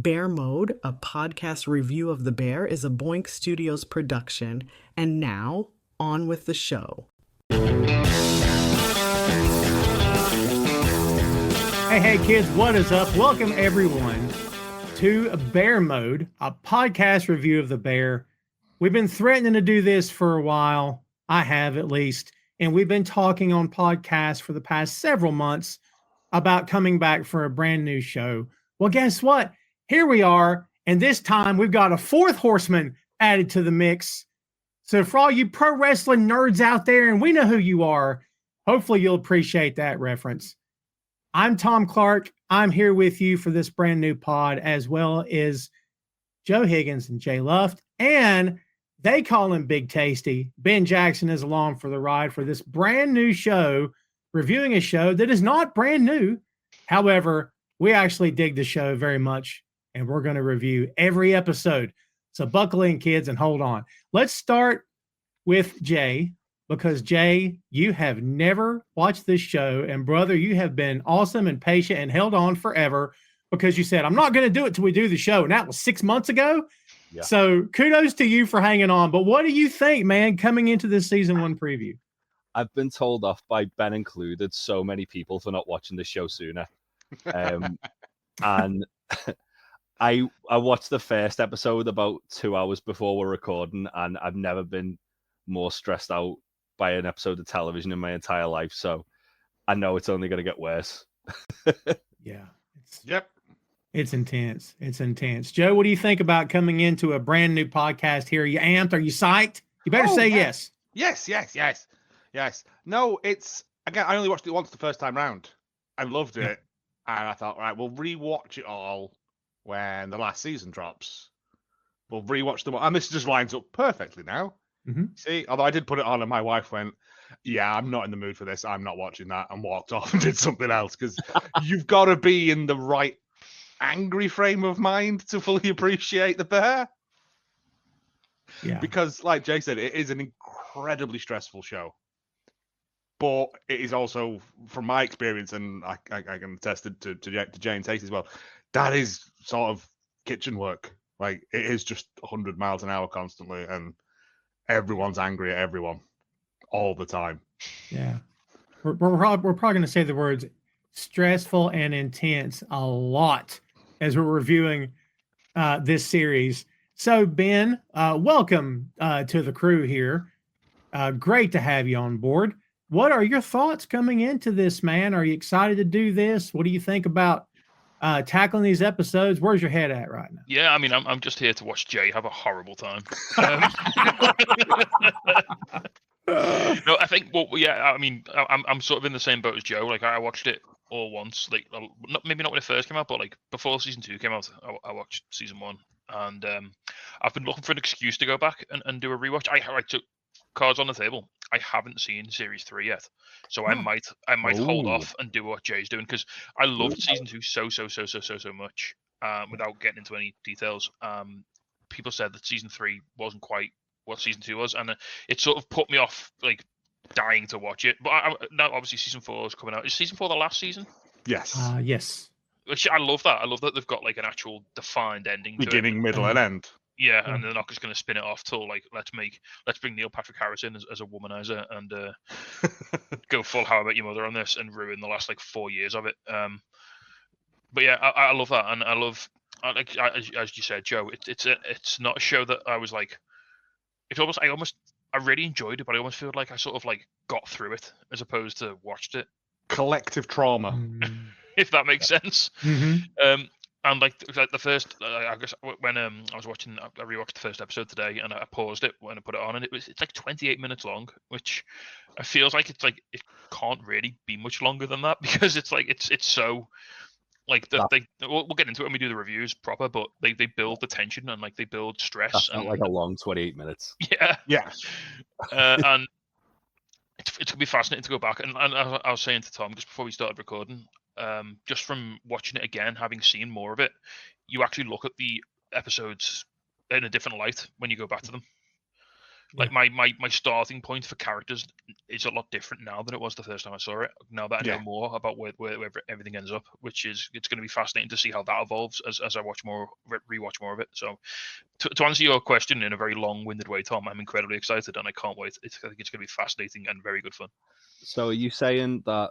Bear Mode, a podcast review of The Bear, is a Boink Studios production. And now, on with the show. Hey kids, what is up? Welcome everyone to Bear Mode, a podcast review of The Bear. We've been threatening to do this for a while. I have, at least. And we've been talking on podcasts for the past several months about coming back for a brand new show. Well, guess what? Here we are. And this time we've got a fourth horseman added to the mix. So for all you pro wrestling nerds out there, and we know who you are, hopefully you'll appreciate that reference. I'm Tom Clark. I'm here with you for this brand new pod, as well as Joe Higgins and Jay Luft. And they call him Big Tasty. Ben Jackson is along for the ride for this brand new show, reviewing a show that is not brand new. However, we actually dig the show very much, and we're going to review every episode. So buckle in, kids, and hold on. Let's start with Jay, because Jay, you have never watched this show, and brother, you have been awesome and patient and held on forever because you said, I'm not going to do it till we do the show. And that was 6 months ago. Yeah. So kudos to you for hanging on. But what do you think, man, coming into this season 1 preview? I've been told off by Ben included, so many people, for not watching the show sooner. And I watched the first episode about 2 hours before we're recording, and I've never been more stressed out by an episode of television in my entire life. So I know it's only going to get worse. Yeah. Yep. It's intense. It's intense. Joe, what do you think about coming into a brand new podcast here? Are you amped? Are you psyched? You better say yes. Yes. No, it's, again, I only watched it once the first time round. I loved it. And I thought, right, we'll rewatch it all when the last season drops. We'll rewatch them all. And this just lines up perfectly now. Mm-hmm. See, although I did put it on and my wife went, yeah, I'm not in the mood for this. I'm not watching that, and walked off and did something else, because you've got to be in the right angry frame of mind to fully appreciate The Bear. Yeah. Because, like Jay said, it is an incredibly stressful show. But it is also, from my experience, and I can attest to Jay and Tate as well, that is sort of kitchen work. Like, it is just 100 miles an hour constantly, and everyone's angry at everyone all the time. Yeah. We're probably going to say the words stressful and intense a lot as we're reviewing this series. So, Ben, welcome to the crew here. Great to have you on board. What are your thoughts coming into this, man? Are you excited to do this? What do you think about tackling these episodes? Where's your head at right now? Yeah, I mean, I'm just here to watch Jay have a horrible time. No, I think, well, yeah, I mean, I'm sort of in the same boat as Joe. Like, I watched it all once, like, maybe not when it first came out, but like before season 2 came out, I watched season 1, and I've been looking for an excuse to go back and do a rewatch. I took cards on the table. I haven't seen series 3 yet, so I might hold off and do what Jay's doing, because I loved season 2 so much. Without getting into any details, people said that season 3 wasn't quite what season 2 was, and it sort of put me off, like, dying to watch it. But now obviously season 4 is coming out. Is season 4 the last season? Yes. Yes. Which I love that. I love that they've got like an actual defined ending. Beginning, middle, and end. Yeah, and they're not just going to spin it off till like let's bring Neil Patrick Harris in as a womanizer and go full How I Met Your Mother on this and ruin the last like 4 years of it. But yeah, I love that, and I love, like as you said, Joe. It's not a show that I was like. I really enjoyed it, but I almost feel like I sort of like got through it as opposed to watched it. Collective trauma, if that makes sense. Mm-hmm. And like the first, I guess when I was watching, I rewatched the first episode today, and I paused it when I put it on, and it's like 28 minutes long, which I feels like it can't really be much longer than that, because it's like it's so. Like we'll get into it when we do the reviews proper, but they build the tension and like they build stress. That's not like a long 28 minutes. Yeah. And it's gonna be fascinating to go back. And I was saying to Tom just before we started recording, just from watching it again, having seen more of it, you actually look at the episodes in a different light when you go back to them. Like my starting point for characters is a lot different now than it was the first time I saw it. Now that I know more about where everything ends up, it's going to be fascinating to see how that evolves as I rewatch more of it. So to answer your question in a very long-winded way, Tom, I'm incredibly excited and I can't wait. I think it's going to be fascinating and very good fun. So are you saying that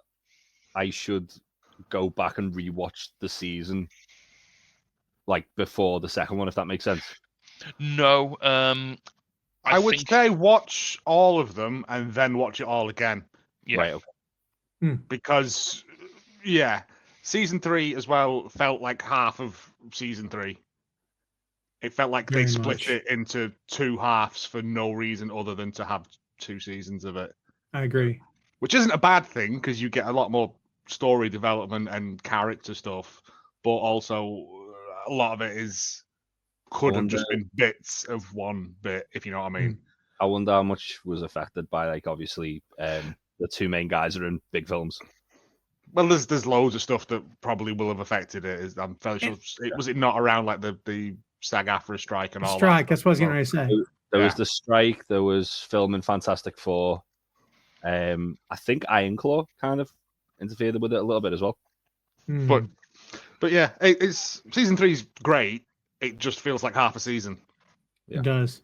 I should go back and rewatch the season like before the second one, if that makes sense? No, I would say watch all of them and then watch it all again. Yeah. Right. Okay. Because, season 3 as well felt like half of season 3. It felt like they split it into 2 halves for no reason other than to have 2 seasons of it. I agree. Which isn't a bad thing because you get a lot more story development and character stuff, but also a lot of it could have just been bits of one bit, if you know what I mean. I wonder how much was affected by, like, obviously, the 2 main guys are in big films. Well, there's loads of stuff that probably will have affected it. I'm fairly sure. Was it not around like the SAG-AFTRA strike and all strike? that? That's what I was going to say. There was the strike. There was filming Fantastic Four. I think Ironclaw kind of interfered with it a little bit as well. But yeah, it's season 3's great. It just feels like half a season. It does.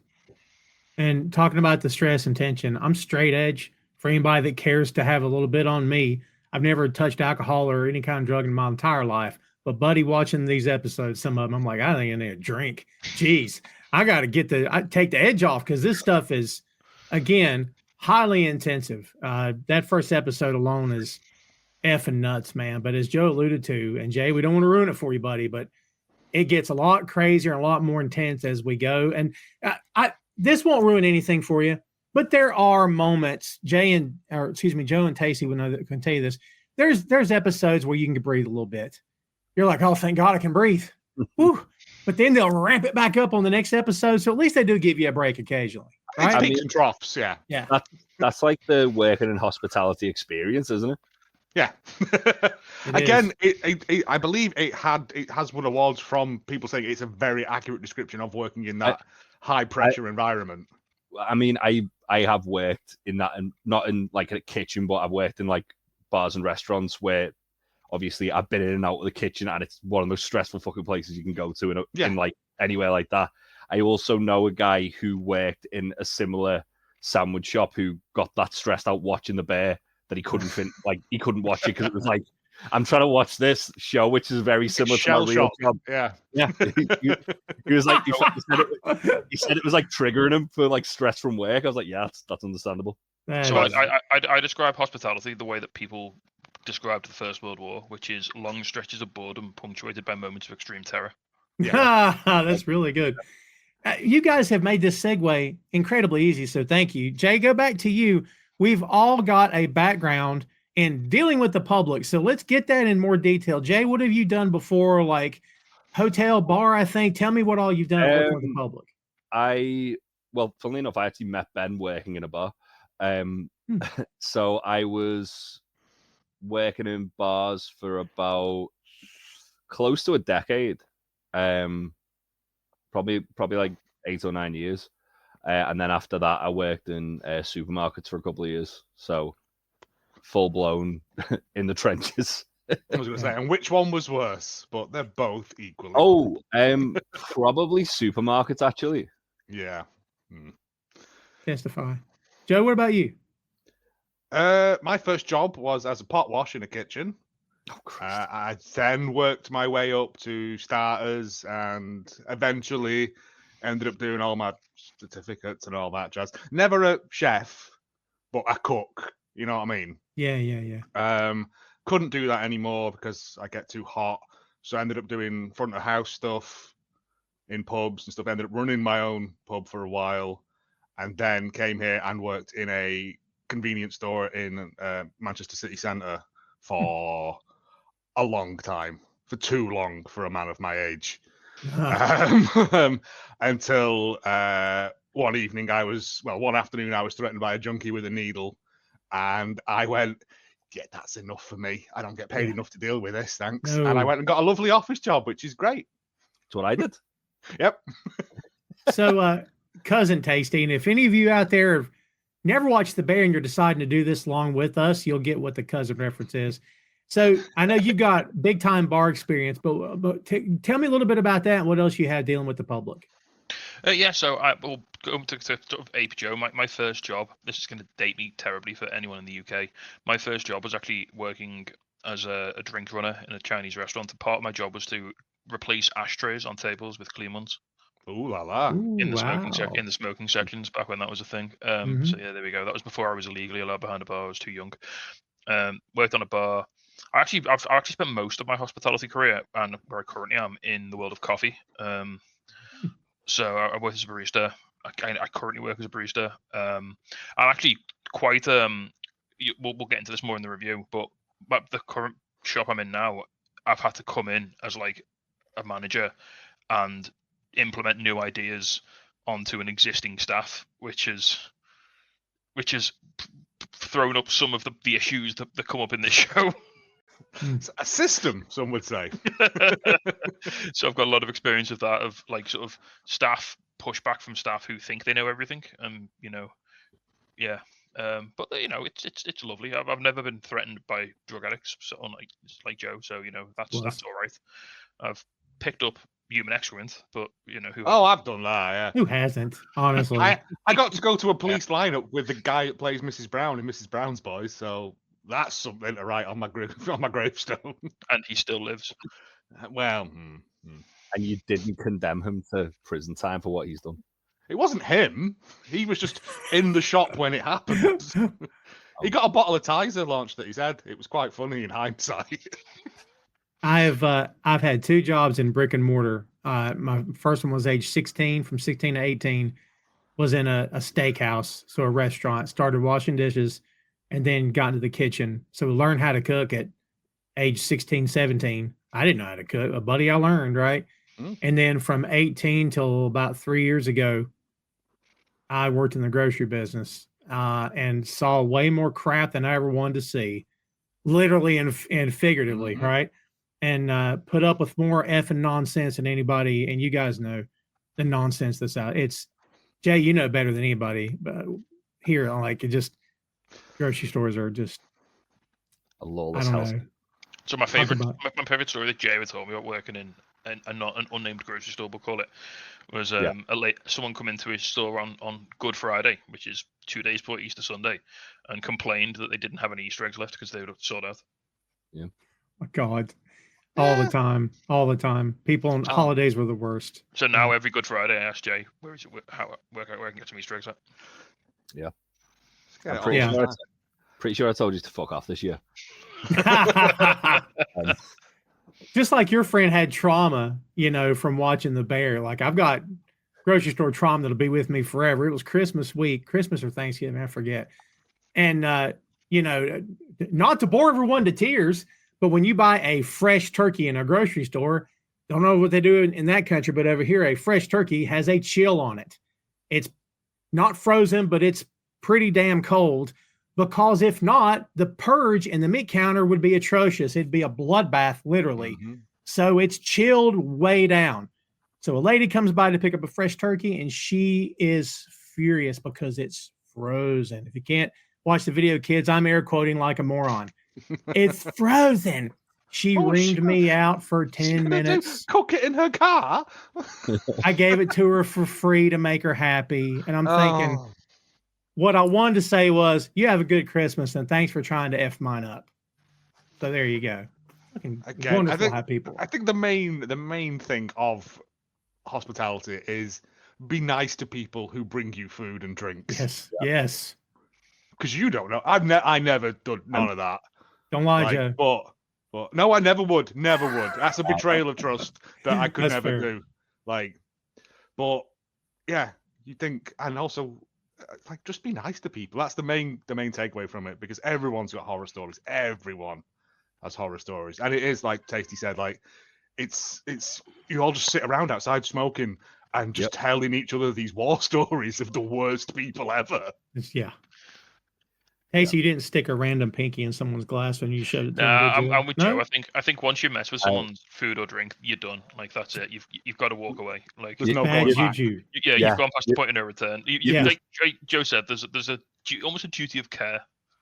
And talking about the stress and tension, I'm straight edge. For anybody that cares to have a little bit on me, I've never touched alcohol or any kind of drug in my entire life. But buddy, watching these episodes, some of them, I'm like, I think I need a drink. Jeez, I got to take the edge off because this stuff is, again, highly intensive. That first episode alone is effing nuts, man. But as Joe alluded to, and Jay, we don't want to ruin it for you, buddy, but it gets a lot crazier and a lot more intense as we go. And this won't ruin anything for you, but there are moments, Joe and Tacey can tell you this. There's episodes where you can breathe a little bit. You're like, oh, thank God I can breathe. Woo. But then they'll ramp it back up on the next episode. So at least they do give you a break occasionally. Right? It's peaks and troughs, yeah. That's like the working in hospitality experience, isn't it? Yeah. Again, I believe it has won awards from people saying it's a very accurate description of working in that high pressure environment. I mean, I have worked in that, and not in like a kitchen, but I've worked in like bars and restaurants where obviously I've been in and out of the kitchen, and it's one of those stressful fucking places you can go to in like anywhere like that. I also know a guy who worked in a similar sandwich shop who got that stressed out watching The Bear that he couldn't he couldn't watch it because it was like, I'm trying to watch this show, which is very similar to my real job. Yeah. He was like, he said it was like triggering him for like stress from work. I was like, yeah, that's understandable. So I describe hospitality the way that people described the First World War, which is long stretches of boredom punctuated by moments of extreme terror. Yeah, that's really good. You guys have made this segue incredibly easy, so thank you. Jay, go back to you. We've all got a background in dealing with the public, so let's get that in more detail. Jay, what have you done before, like hotel, bar, I think? Tell me what all you've done working with the public. Well, funnily enough, I actually met Ben working in a bar. So I was working in bars for about close to a decade. Probably like 8 or 9 years. And then after that, I worked in supermarkets for a couple of years. So full blown in the trenches. I was going to say, and which one was worse? But they're both equally. Oh, probably supermarkets, actually. Yeah. Testify. Joe, what about you? My first job was as a pot wash in a kitchen. I then worked my way up to starters and eventually ended up doing all my certificates and all that jazz. Never a chef, but a cook. You know what I mean? Yeah. Couldn't do that anymore because I get too hot. So I ended up doing front of house stuff in pubs and stuff. Ended up running my own pub for a while, and then came here and worked in a convenience store in Manchester city centre for a long time, for too long for a man of my age. Until one afternoon I was threatened by a junkie with a needle, and I went, yeah, that's enough for me. I don't get paid enough to deal with this, thanks. No. And I went and got a lovely office job, which is great. That's what I did. Yep. So cousin tasting. If any of you out there have never watched The Bear and you're deciding to do this along with us, you'll get what the cousin reference is. So I know you've got big time bar experience, but tell me a little bit about that and what else you had dealing with the public. Yeah, so I will go to sort of ape Joe. My first job, this is going to date me terribly for anyone in the UK. My first job was actually working as a drink runner in a Chinese restaurant. And part of my job was to replace ashtrays on tables with clean ones. Ooh la la. In the Wow. smoking sections back when that was a thing. Mhm. So yeah, there we go. That was before I was illegally allowed behind a bar. I was too young. Worked on a bar. I've actually spent most of my hospitality career and where I currently am in the world of coffee. So I work as a barista. I currently work as a barista. I'm actually quite we'll get into this more in the review, but the current shop I'm in now, I've had to come in as like a manager and implement new ideas onto an existing staff, which has thrown up some of the issues that come up in this show. It's a system, some would say. So I've got a lot of experience of that, of like sort of staff pushback from staff who think they know everything, and yeah. But it's lovely. I've never been threatened by drug addicts, so like Joe. So that's all right. I've picked up human excrement, but who? Oh, I've done that. Yeah. Who hasn't? Honestly, I got to go to a police lineup with the guy that plays Mrs. Brown in Mrs. Brown's Boys, so that's something to write on my gravestone. And he still lives. Well, And you didn't condemn him to prison time for what he's done. it wasn't him. He was just in the shop when it happened. He got a bottle of Tizer launched at his head. It was quite funny in hindsight. I've had 2 jobs in brick and mortar. My first one was age 16. From 16 to 18, was in a steakhouse, so a restaurant. Started washing dishes, and then got into the kitchen. So learned how to cook at age 16, 17. I didn't know how to cook. A buddy I learned, right? And then from 18 till about 3 years ago, I worked in the grocery business and saw way more crap than I ever wanted to see, literally and figuratively, right? And put up with more effing nonsense than anybody. And you guys know the nonsense that's out. It's Jay, you know better than anybody, but here, like, it just grocery stores are just a lawless house. So my favorite story that Jay would told me about working in not an unnamed grocery store, we'll call it, was someone come into his store on Good Friday, which is 2 days before Easter Sunday, and complained that they didn't have any Easter eggs left because they would have sold out. Yeah. Oh, God. All the time. People on holidays were the worst. So now every Good Friday, I ask Jay, where is it? Where I can get some Easter eggs at? Yeah. I'm pretty sure I told you to fuck off this year. Just like your friend had trauma, from watching The Bear. Like, I've got grocery store trauma that'll be with me forever. It was Christmas or Thanksgiving, I forget. And, not to bore everyone to tears, but when you buy a fresh turkey in a grocery store, don't know what they do in that country, but over here, a fresh turkey has a chill on it. It's not frozen, but it's pretty damn cold, because if not, the purge in the meat counter would be atrocious. It'd be a bloodbath, literally. So it's chilled way down. So a lady comes by to pick up a fresh turkey, and she is furious because it's frozen. If you can't watch the video, kids, I'm air quoting like a moron. It's frozen. She reamed me out for 10 minutes. Cook it in her car. I gave it to her for free to make her happy. And I'm thinking, what I wanted to say was, you have a good Christmas and thanks for trying to F mine up. So there you go. Wonderful how people. I think the main thing of hospitality is be nice to people who bring you food and drinks. Yes. Because you don't know. I never done none of that. Don't lie, Joe. But no, I never would. Never would. That's a betrayal of trust that I could never do. But yeah, you think, and also, just be nice to people. That's the main takeaway from it, because everyone's got horror stories. Everyone has horror stories, and it is like Tasty said, it's you all just sit around outside smoking and just telling each other these war stories of the worst people ever. Yeah. Hey, so you didn't stick a random pinky in someone's glass when you showed it to Nah, them, did you? I'm with No? Joe. I think once you mess with someone's food or drink, you're done. Like that's it. You've got to walk away. Like There's no Bad going back. juju. yeah, Yeah. you've gone past the point of no return. Yeah. Like Joe said, there's almost a duty of care.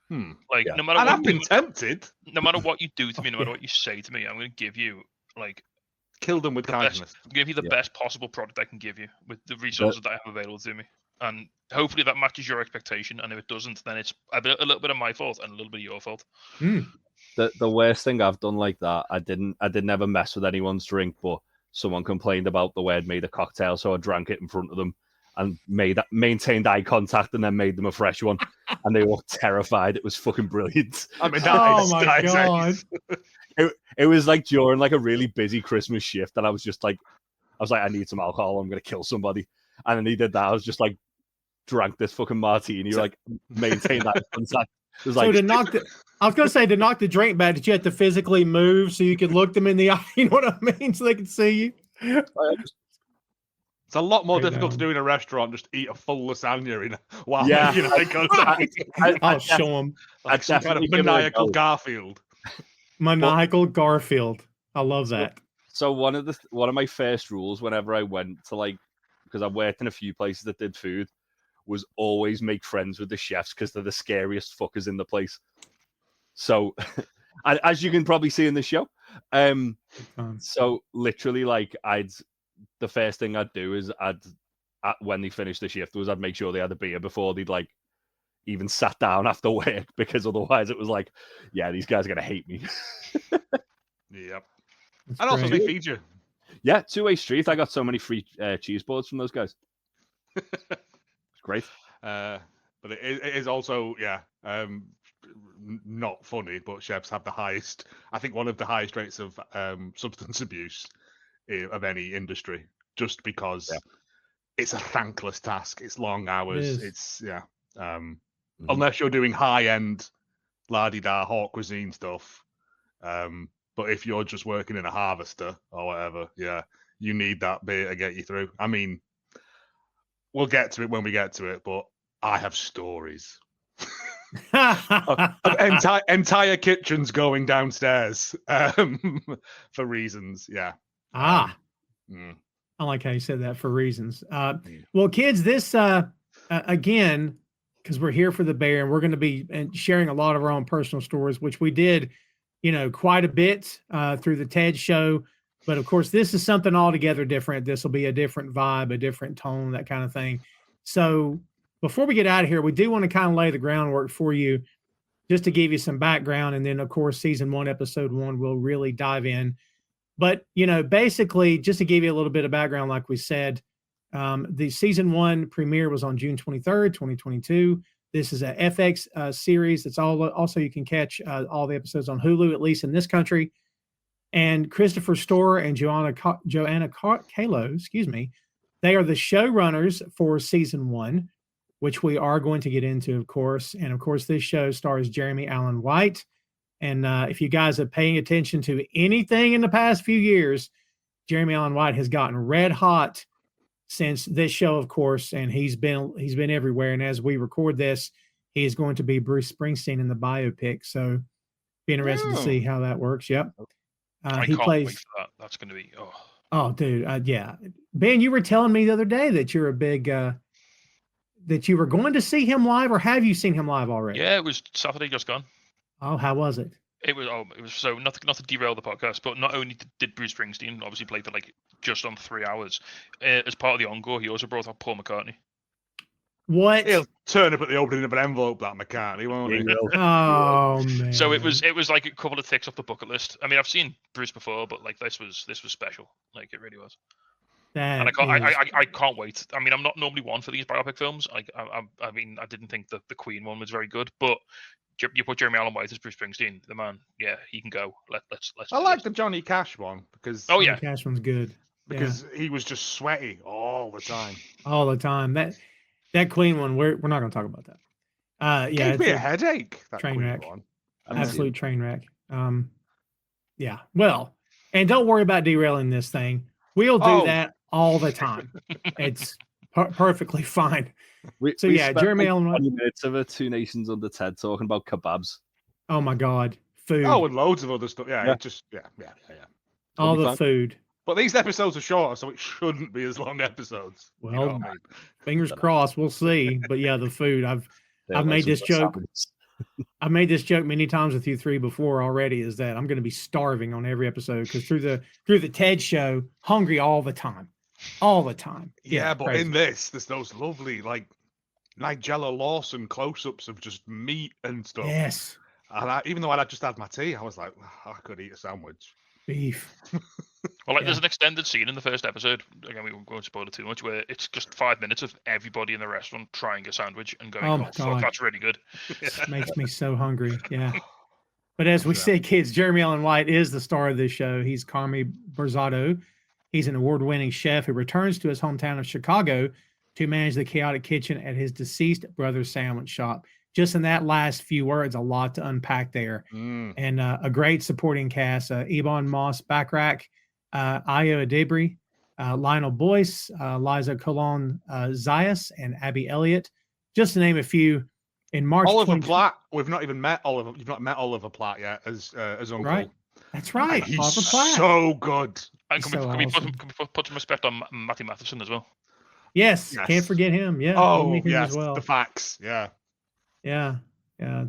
Like Yeah. no matter And what I've been tempted. no matter what you do to me, no matter Yeah. what you say to me, I'm going to give you like Kill them with the kindness. best, give you the Yeah. best possible product I can give you with the resources that I have available to me. And hopefully that matches your expectation. And if it doesn't, then it's a little bit of my fault and a little bit of your fault. The worst thing I've done like that, I didn't ever mess with anyone's drink, but someone complained about the way I'd made a cocktail, so I drank it in front of them and maintained eye contact and then made them a fresh one. And they were terrified. It was fucking brilliant. I mean, Oh my God. It was like during like a really busy Christmas shift, and I was like, I need some alcohol. I'm gonna kill somebody. And then he did that. I was just like, drank this fucking martini. Like, maintain that contact. It was So like, to knock to knock the drink back, did you have to physically move so you could look them in the eye? You know what I mean? So they could see you. It's a lot more Right difficult down. to do in a restaurant. Just eat a full lasagna while Yeah. making eye contact. I'll show them. Like some kind of definitely give it a maniacal go. Garfield. Maniacal Garfield. I love that. So one of my first rules whenever I went to, like, because I worked in a few places that did food, was always make friends with the chefs because they're the scariest fuckers in the place. So, as you can probably see in the show, so literally, like, the first thing I'd do is when they finished the shift was I'd make sure they had a beer before they'd like even sat down after work, because otherwise it was like, yeah, these guys are gonna hate me. Yep. That's And also great. they feed you. Yeah, two-way street. I got so many free cheese boards from those guys. It's great. But it is also, not funny, but chefs have the highest, I think one of the highest rates of substance abuse of any industry, just because it's a thankless task. It's long hours. It's unless you're doing high-end la-di-da haute cuisine stuff. But if you're just working in a harvester or whatever, you need that beer to get you through. I mean, we'll get to it when we get to it, but I have stories. Entire kitchens going downstairs for reasons. Yeah. I like how you said that, for reasons. Well, kids, this again, because we're here for the bear, and we're going to be sharing a lot of our own personal stories, which we did, quite a bit through the TED show. But of course, this is something altogether different. This will be a different vibe, a different tone, that kind of thing. So before we get out of here, we do want to kind of lay the groundwork for you, just to give you some background. And then, of course, season 1, episode 1, we'll really dive in. But, basically, just to give you a little bit of background, like we said, the season 1 premiere was on June 23rd, 2022. This is a FX series. It's also you can catch all the episodes on Hulu, at least in this country. And Christopher Storer and Joanna Kalo, they are the showrunners for season 1, which we are going to get into, of course. And of course, this show stars Jeremy Allen White. And if you guys are paying attention to anything in the past few years, Jeremy Allen White has gotten red hot since this show, of course, and he's been everywhere. And as we record this, he is going to be Bruce Springsteen in the biopic. So be interested to see how that works. Yep. I he can't plays. wait for that. That's going to be Oh, dude, yeah. Ben, you were telling me the other day that you're a big that you were going to see him live, or have you seen him live already? Yeah, it was Saturday just gone. Oh, how was it? It was so not to derail the podcast, but not only did Bruce Springsteen obviously play for like just on 3 hours, as part of the encore, he also brought out Paul McCartney. What? He'll turn up at the opening of an envelope, that McCartney, won't he? Oh man! So it was like a couple of ticks off the bucket list. I mean, I've seen Bruce before, but like this was special. Like it really was. And I can't wait. I mean, I'm not normally one for these biopic films. I mean, I didn't think the Queen one was very good, but you put Jeremy Allen White as Bruce Springsteen, the man. Yeah, he can go. Let's. I like the Johnny Cash one because Johnny Cash one's good because he was just sweaty all the time. All the time. That Queen one, we're not going to talk about that. Yeah, gave me a headache. That train Queen wreck. one. Absolute train wreck. Yeah. Well, and don't worry about derailing this thing. We'll do that all the time. It's perfectly fine. So we yeah, spent Jeremy like Allen 20 White. minutes of a Two Nations Under Ted talking about kebabs. Oh my God, food. Oh, and loads of other stuff. Yeah, Yeah. it just yeah. all It'll be the fun. food. But these episodes are shorter, so it shouldn't be as long episodes. Well, you know what I mean? fingers crossed. We'll see. But yeah, the food. I've Like made some this good joke. sandwiches. I've made this joke many times with you three before already. Is that I'm going to be starving on every episode because through the TED show, hungry all the time. Yeah, but crazy. in this, there's those lovely like Nigella Lawson close-ups of just meat and stuff. Yes, And even though I'd just had my tea, I was like, I could eat a sandwich. beef. Well, Yeah. there's an extended scene in the first episode. Again, we won't spoil it too much. Where it's just 5 minutes of everybody in the restaurant trying a sandwich and going, Oh "Oh, my fuck, God. that's really good." Makes me so hungry. Yeah. But as we said, kids, Jeremy Allen White is the star of this show. He's Carmy Berzatto. He's an award-winning chef who returns to his hometown of Chicago to manage the chaotic kitchen at his deceased brother's sandwich shop. Just in that last few words, a lot to unpack there. And a great supporting cast: Ebon Moss Backrack, Ayo Adebri, Lionel Boyce, Liza Colon Zayas, and Abby Elliott, just to name a few. In March, Oliver Platt. We've not even met Oliver. You've not met Oliver Platt yet as Uncle. Right. That's right. And he's Oliver Platt. so good. And He's can so we awesome. put some respect on Matty Matheson as well? Yes, Yes. can't forget him. Yeah. Oh, we'll meet him yes, as well. the facts. Yeah. Yeah.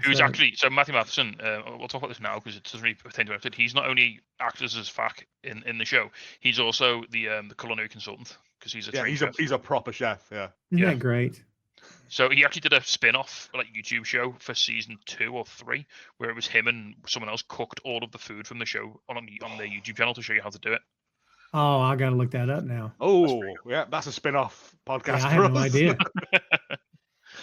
Who's actually so Matthew Matheson? We'll talk about this now because it doesn't really pertain to it. He's not only actors as Fac in the show, he's also the culinary consultant because he's a trained chef. He's a proper chef. Yeah. Isn't that great? So he actually did a spin-off like YouTube show for season 2 or 3 where it was him and someone else cooked all of the food from the show on their YouTube channel to show you how to do it. Oh, I got to look that up now. Oh, yeah, that's a spin-off podcast. Yeah, I for had no us. idea.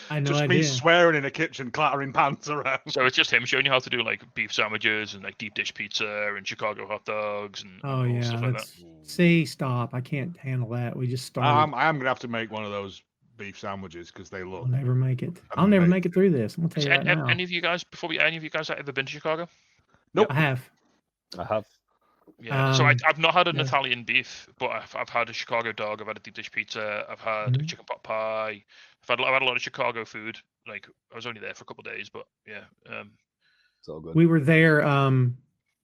I had no Just idea. me swearing in a kitchen, clattering pans around. So it's just him showing you how to do like beef sandwiches and like deep dish pizza and Chicago hot dogs and Oh all yeah. stuff like that. See, stop. I can't handle that. We just started. I am gonna have to make one of those beef sandwiches because they look. I'll never make it. I'll never make it through this. I'm gonna tell you that now. Any of you guys have ever been to Chicago? Nope. I have. I have. Yeah. So I've not had an yeah. Italian beef, but I've had a Chicago dog. I've had a deep dish pizza. I've had a chicken pot pie. I've had a lot of Chicago food. Like I was only there for a couple of days, but yeah. It's all good. We were there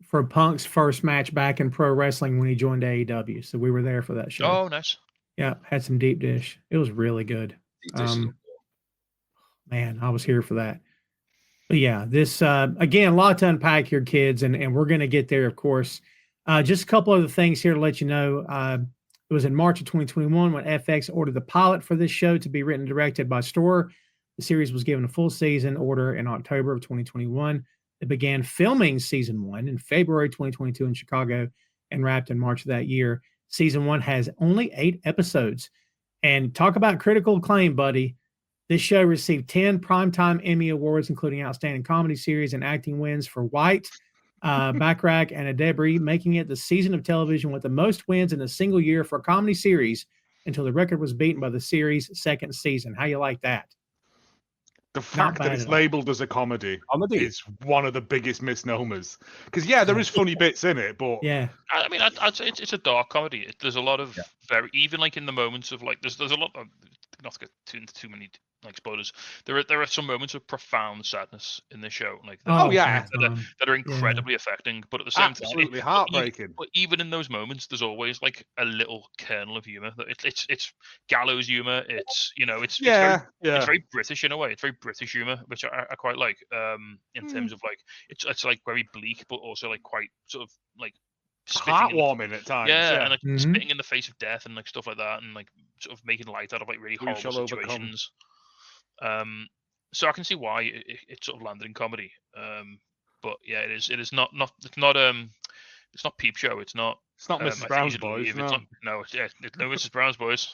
for Punk's first match back in pro wrestling when he joined AEW. So we were there for that show. Oh, nice. Yeah, had some deep dish. It was really good. Man, I was here for that. But yeah, this again, a lot to unpack here, kids, and we're going to get there, of course. Just a couple other things here to let you know. It was in March of 2021 when FX ordered the pilot for this show to be written and directed by Storr. The series was given a full season order in October of 2021. It began filming season 1 in February 2022 in Chicago and wrapped in March of that year. Season 1 has only 8 episodes. And talk about critical acclaim, buddy. This show received 10 Primetime Emmy Awards, including Outstanding Comedy Series and Acting wins for White, Backrack, and Adebri, making it the season of television with the most wins in a single year for a comedy series until the record was beaten by the series' second season. How you like that? The fact that it's labeled as a comedy is one of the biggest misnomers. Because there is funny bits in it, but yeah, I mean, I'd say it's a dark comedy. There's a lot of very even like in the moments of like there's a lot of not to get into too many like spoilers. There are some moments of profound sadness in this show, like that are incredibly affecting. But at the same time, absolutely heartbreaking. But even in those moments, there's always like a little kernel of humor. It's gallows humor. It's it's very British in a way. It's very British humor, which I quite like. In terms of like it's like very bleak, but also like quite sort of like heartwarming at times. Yeah, and like spitting in the face of death and like stuff like that, and like sort of making light out of like really horrible situations. So I can see why it sort of landed in comedy. But yeah, it is not it's not Peep Show. It's not Mrs. Brown's Boys. It's no Mrs. Brown's Boys.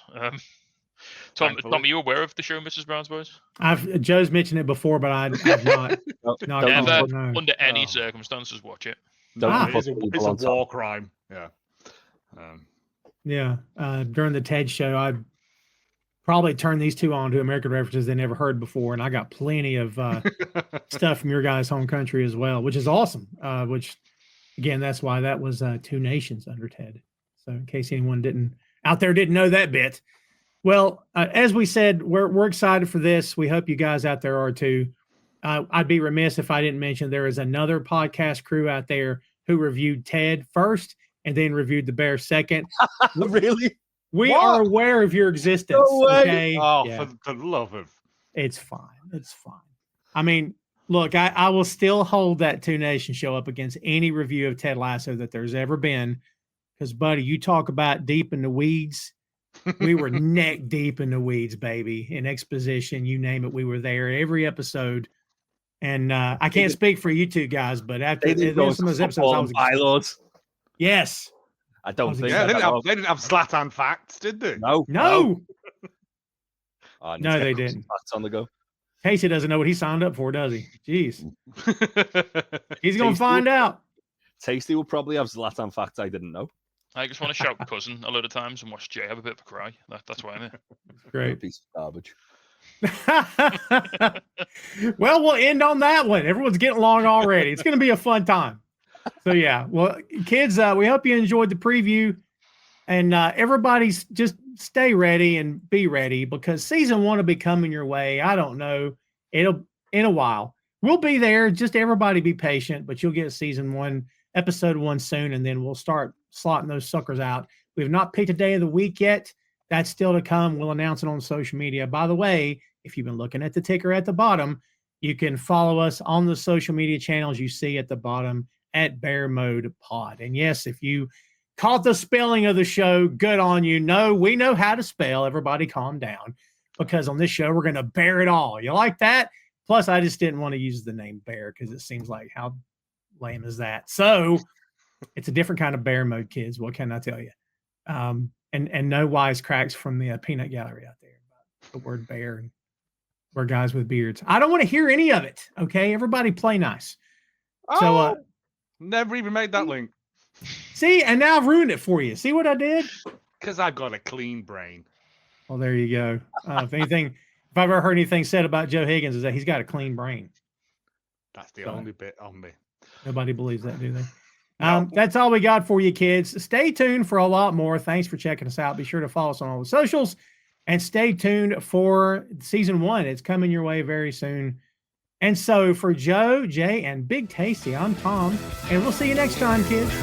Tom, are you aware of the show Mrs. Brown's Boys? Joe's mentioned it before, but I've not. Never under any circumstances watch it. It's a war crime. Yeah. During the TED show, I probably turned these two on to American references they never heard before, and I got plenty of stuff from your guys' home country as well, which is awesome. Which, again, that's why that was Two Nations under TED. So in case anyone didn't know that bit, Well, as we said, we're excited for this. We hope you guys out there are too. I'd be remiss if I didn't mention there is another podcast crew out there who reviewed Ted first and then reviewed The Bear second. Really? We What? are aware of your existence. No way. Okay? Oh, Yeah. for the love of. It's fine. It's fine. I mean, look, I will still hold that Two Nations show up against any review of Ted Lasso that there's ever been. Because, buddy, you talk about deep in the weeds. We were neck deep in the weeds, baby. In exposition, you name it, we were there every episode. And I can't speak for you two guys, but after some of those episodes, I was bylaws. yes. I don't think. Yeah, they didn't have Zlatan facts, did they? No. No. Oh, No, they didn't. That's on the go. Casey doesn't know what he signed up for, does he? Jeez. He's going to Tasty find out. Tasty will probably have Zlatan facts I didn't know. I just want to shout cousin a load of times and watch Jay have a bit of a cry. That's why I'm here. Great. Piece of garbage. Well, we'll end on that one. Everyone's getting along already. It's going to be a fun time. So, yeah. Well, kids, we hope you enjoyed the preview. And everybody's just stay ready and be ready because season 1 will be coming your way. I don't know. It'll in a while. We'll be there. Just everybody be patient, but you'll get season 1, episode 1 soon, and then we'll start slotting those suckers out. We have not picked a day of the week yet. That's still to come. We'll announce it on social media. By the way, if you've been looking at the ticker at the bottom, you can follow us on the social media channels you see at the bottom at Bear Mode Pod. And yes, if you caught the spelling of the show, good on you. No, we know how to spell. Everybody calm down because on this show, we're going to bear it all. You like that? Plus, I just didn't want to use the name Bear because it seems like how lame is that? So it's a different kind of bear mode, kids. What can I tell you? And no wisecracks from the peanut gallery out there about the word bear and we're guys with beards. I don't want to hear any of it. Okay, everybody play nice. So never even made that link. See, and now I've ruined it for you. See what I did? Because I've got a clean brain. Well, there you go. If I've ever heard anything said about Joe Higgins is that he's got a clean brain. That's the only bit on me. Nobody believes that, do they? No. That's all we got for you, kids. Stay tuned for a lot more. Thanks for checking us out. Be sure to follow us on all the socials and stay tuned for season 1. It's coming your way very soon. And so for Joe, Jay, and Big Tasty, I'm Tom, and we'll see you next time, kids.